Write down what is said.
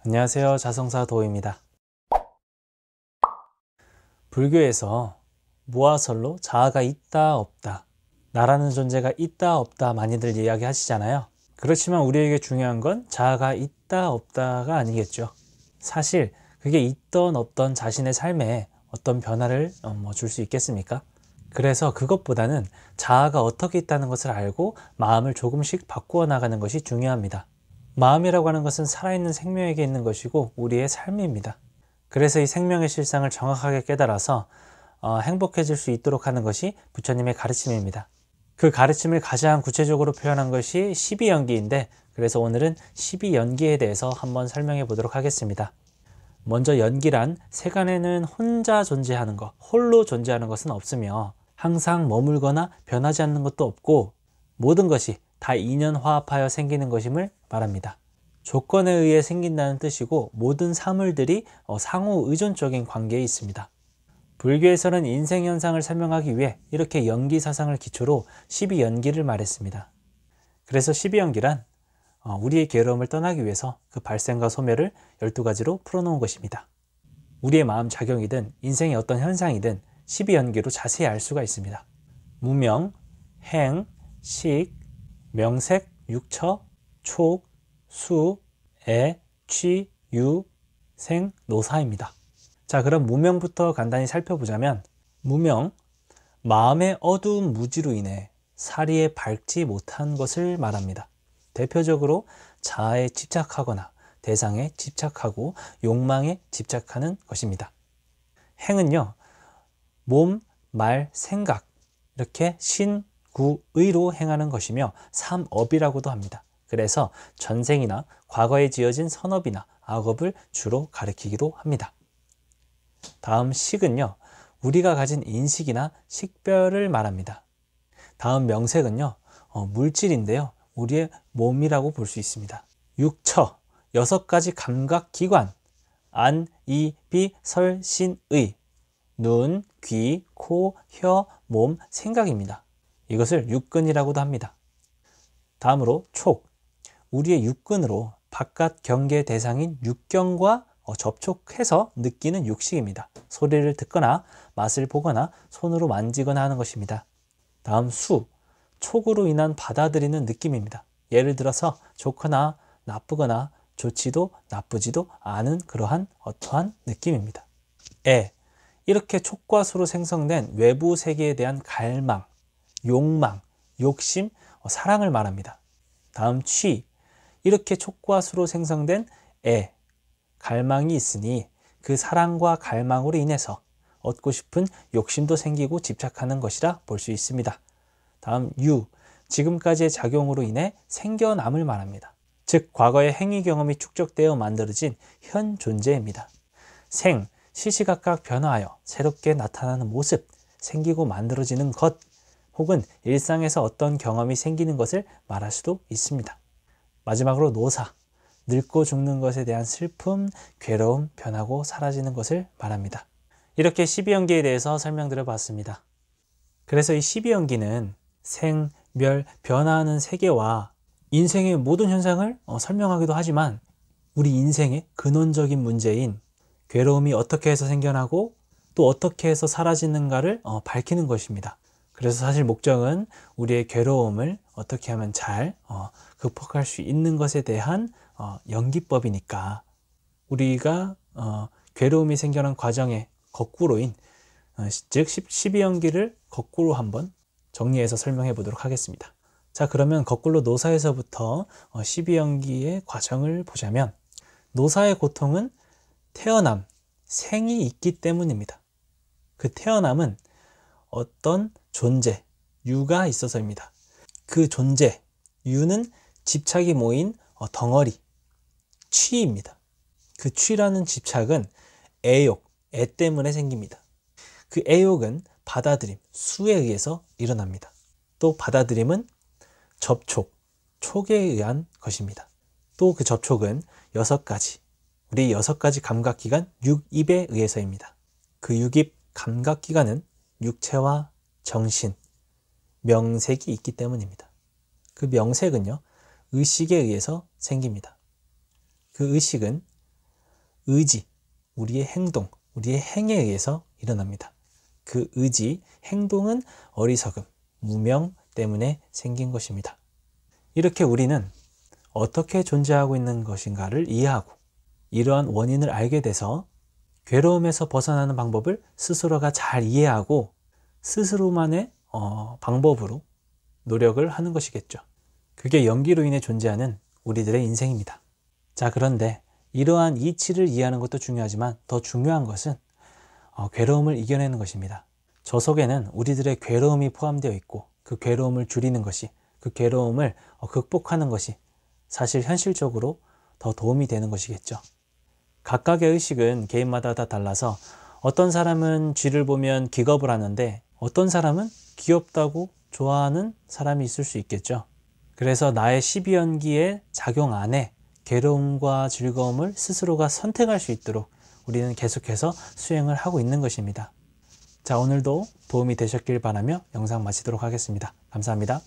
안녕하세요. 자성사 도입니다. 불교에서 무아설로 자아가 있다 없다, 나라는 존재가 있다 없다 많이들 이야기하시잖아요. 그렇지만 우리에게 중요한 건 자아가 있다 없다가 아니겠죠. 사실 그게 있던 없던 자신의 삶에 어떤 변화를 줄 수 있겠습니까? 그래서 그것보다는 자아가 어떻게 있다는 것을 알고 마음을 조금씩 바꾸어 나가는 것이 중요합니다. 마음이라고 하는 것은 살아있는 생명에게 있는 것이고 우리의 삶입니다. 그래서 이 생명의 실상을 정확하게 깨달아서 행복해질 수 있도록 하는 것이 부처님의 가르침입니다. 그 가르침을 가장 구체적으로 표현한 것이 12연기인데, 그래서 오늘은 12연기에 대해서 한번 설명해 보도록 하겠습니다. 먼저 연기란 세간에는 혼자 존재하는 것, 홀로 존재하는 것은 없으며 항상 머물거나 변하지 않는 것도 없고 모든 것이 다 인연화합하여 생기는 것임을 말합니다. 조건에 의해 생긴다는 뜻이고 모든 사물들이 상호 의존적인 관계에 있습니다. 불교에서는 인생 현상을 설명하기 위해 이렇게 연기 사상을 기초로 12연기를 말했습니다. 그래서 12연기란 우리의 괴로움을 떠나기 위해서 그 발생과 소멸을 12가지로 풀어놓은 것입니다. 우리의 마음 작용이든 인생의 어떤 현상이든 12연기로 자세히 알 수가 있습니다. 무명, 행, 식, 명색, 육처, 촉, 수, 애, 취, 유, 생, 노사입니다. 자, 그럼 무명부터 간단히 살펴보자면, 무명, 마음의 어두운 무지로 인해 사리에 밝지 못한 것을 말합니다. 대표적으로 자아에 집착하거나 대상에 집착하고 욕망에 집착하는 것입니다. 행은요, 몸, 말, 생각 이렇게 신구의로 행하는 것이며 삼업이라고도 합니다. 그래서 전생이나 과거에 지어진 선업이나 악업을 주로 가리키기도 합니다. 다음 식은요, 우리가 가진 인식이나 식별을 말합니다. 다음 명색은요, 물질인데요, 우리의 몸이라고 볼 수 있습니다. 육처, 6가지 감각기관, 안, 이, 비, 설, 신, 의, 눈, 귀, 코, 혀, 몸, 생각입니다. 이것을 육근이라고도 합니다. 다음으로 촉, 우리의 육근으로 바깥 경계 대상인 육경과 접촉해서 느끼는 육식입니다. 소리를 듣거나 맛을 보거나 손으로 만지거나 하는 것입니다. 다음 수, 촉으로 인한 받아들이는 느낌입니다. 예를 들어서 좋거나 나쁘거나 좋지도 나쁘지도 않은 그러한 어떠한 느낌입니다. 애, 이렇게 촉과 수로 생성된 외부 세계에 대한 갈망, 욕망, 욕심, 사랑을 말합니다. 다음 취, 이렇게 촉과 수로 생성된 애, 갈망이 있으니 그 사랑과 갈망으로 인해서 얻고 싶은 욕심도 생기고 집착하는 것이라 볼 수 있습니다. 다음 유, 지금까지의 작용으로 인해 생겨남을 말합니다. 즉 과거의 행위 경험이 축적되어 만들어진 현 존재입니다. 생, 시시각각 변화하여 새롭게 나타나는 모습, 생기고 만들어지는 것, 혹은 일상에서 어떤 경험이 생기는 것을 말할 수도 있습니다. 마지막으로 노사, 늙고 죽는 것에 대한 슬픔, 괴로움, 변하고 사라지는 것을 말합니다. 이렇게 12연기에 대해서 설명드려 봤습니다. 그래서 이 12연기는 생, 멸, 변화하는 세계와 인생의 모든 현상을 설명하기도 하지만 우리 인생의 근원적인 문제인 괴로움이 어떻게 해서 생겨나고 또 어떻게 해서 사라지는가를 밝히는 것입니다. 그래서 사실 목적은 우리의 괴로움을 어떻게 하면 잘 극복할 수 있는 것에 대한 연기법이니까 우리가 괴로움이 생겨난 과정의 거꾸로인 즉 12연기를 거꾸로 한번 정리해서 설명해 보도록 하겠습니다. 자, 그러면 거꾸로 노사에서부터 12연기의 과정을 보자면 노사의 고통은 태어남, 생이 있기 때문입니다. 그 태어남은 어떤 존재, 유가 있어서입니다. 그 존재, 유는 집착이 모인 덩어리, 취입니다. 그 취라는 집착은 애욕, 애 때문에 생깁니다. 그 애욕은 받아들임, 수에 의해서 일어납니다. 또 받아들임은 접촉, 촉에 의한 것입니다. 또 그 접촉은 6가지, 우리 6가지 감각기관, 육입에 의해서입니다. 그 육입 감각기관은 육체와 정신, 명색이 있기 때문입니다. 그 명색은요, 의식에 의해서 생깁니다. 그 의식은 의지, 우리의 행동, 우리의 행에 의해서 일어납니다. 그 의지, 행동은 어리석음, 무명 때문에 생긴 것입니다. 이렇게 우리는 어떻게 존재하고 있는 것인가를 이해하고 이러한 원인을 알게 돼서 괴로움에서 벗어나는 방법을 스스로가 잘 이해하고 스스로만의 방법으로 노력을 하는 것이겠죠. 그게 연기로 인해 존재하는 우리들의 인생입니다. 자, 그런데 이러한 이치를 이해하는 것도 중요하지만 더 중요한 것은 괴로움을 이겨내는 것입니다. 저 속에는 우리들의 괴로움이 포함되어 있고 그 괴로움을 줄이는 것이, 그 괴로움을 극복하는 것이 사실 현실적으로 더 도움이 되는 것이겠죠. 각각의 의식은 개인마다 다 달라서 어떤 사람은 쥐를 보면 기겁을 하는데 어떤 사람은 귀엽다고 좋아하는 사람이 있을 수 있겠죠. 그래서 나의 12연기의 작용 안에 괴로움과 즐거움을 스스로가 선택할 수 있도록 우리는 계속해서 수행을 하고 있는 것입니다. 자, 오늘도 도움이 되셨길 바라며 영상 마치도록 하겠습니다. 감사합니다.